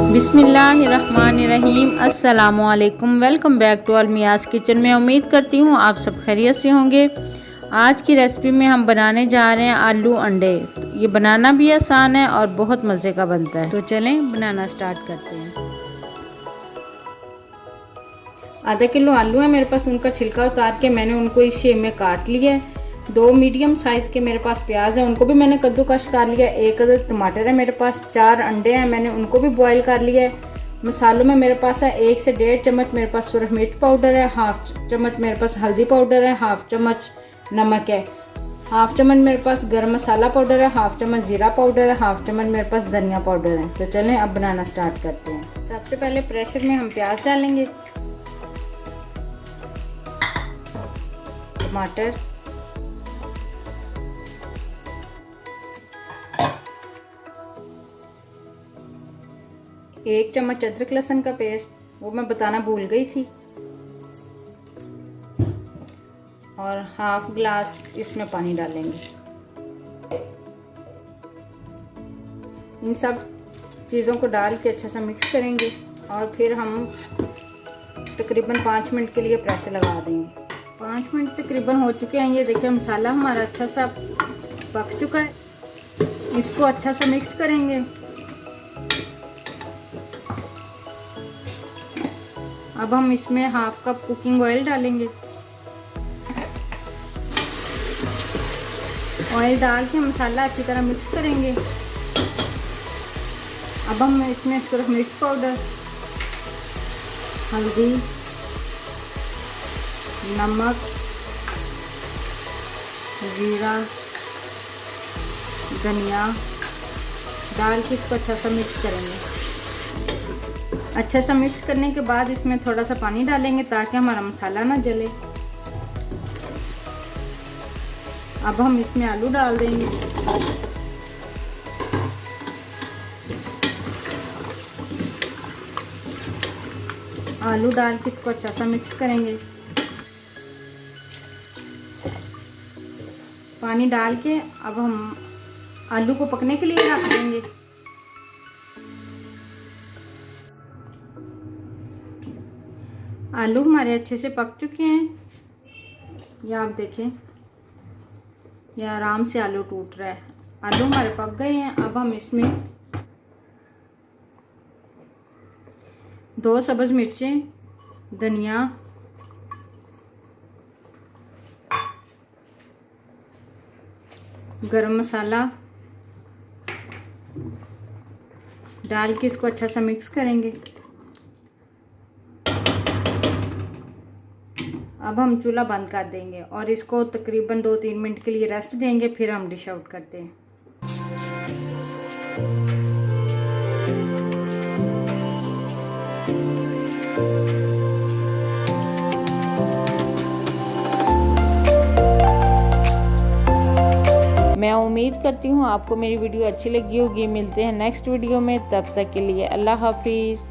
बिस्मिल्लाहिर्रहमानिर्रहीम। अस्सलामुअलैकुम। Welcome back to अलमियाज़ kitchen में। उम्मीद करती हूँ आप सब खैरियत से होंगे। आज की रेसिपी में हम बनाने जा रहे हैं आलू अंडे। ये बनाना भी आसान है और बहुत मज़े का बनता है। तो चलें बनाना स्टार्ट करते हैं। आधा किलो आलू है मेरे पास, उनका छिलका उतार के मैंने उनको इस शेप में काट लिया है। 2 मीडियम साइज़ के मेरे पास प्याज है, उनको भी मैंने कद्दूकश कर लिया। 1 अदद टमाटर है मेरे पास। 4 अंडे हैं, मैंने उनको भी बॉईल कर लिया है। मसालों में मेरे पास है 1 से 1.5 चम्मच मेरे पास सुरख मिर्च पाउडर है, 1/2 चम्मच मेरे पास हल्दी पाउडर है, 1/2 चम्मच नमक है, 1/2 चम्मच मेरे पास गर्म मसाला पाउडर है, 1/2 चम्मच जीरा पाउडर है, 1/2 चम्मच मेरे पास धनिया पाउडर है। तो चलें अब बनाना स्टार्ट करते हैं। सबसे पहले प्रेशर में हम प्याज डालेंगे, टमाटर, एक चम्मच अदरक लहसुन का पेस्ट, वो मैं बताना भूल गई थी, और 1/2 गिलास इसमें पानी डालेंगे। इन सब चीज़ों को डाल के अच्छा सा मिक्स करेंगे और फिर हम तकरीबन 5 मिनट के लिए प्रेशर लगा देंगे। 5 मिनट तकरीबन हो चुके हैं। ये देखिए मसाला हमारा अच्छा सा पक चुका है। इसको अच्छा सा मिक्स करेंगे। अब हम इसमें 1/2 कप कुकिंग ऑयल डालेंगे। ऑयल डाल के मसाला अच्छी तरह मिक्स करेंगे। अब हम इसमें सुरख मिर्च पाउडर, हल्दी, नमक, जीरा, धनिया डाल के इसको अच्छा सा मिक्स करेंगे। अच्छा सा मिक्स करने के बाद इसमें थोड़ा सा पानी डालेंगे ताकि हमारा मसाला ना जले। अब हम इसमें आलू डाल देंगे। आलू डाल के इसको अच्छा सा मिक्स करेंगे। पानी डाल के अब हम आलू को पकने के लिए रख देंगे। आलू हमारे अच्छे से पक चुके हैं। ये आप देखें, ये आराम से आलू टूट रहा है। आलू हमारे पक गए हैं। अब हम इसमें 2 सब्ज़ मिर्चें, धनिया, गरम मसाला डाल के इसको अच्छा सा मिक्स करेंगे। अब हम चूल्हा बंद कर देंगे और इसको तकरीबन 2-3 मिनट के लिए रेस्ट देंगे, फिर हम डिश आउट करते हैं। मैं उम्मीद करती हूँ आपको मेरी वीडियो अच्छी लगी होगी। मिलते हैं नेक्स्ट वीडियो में, तब तक के लिए अल्लाह हाफिज़।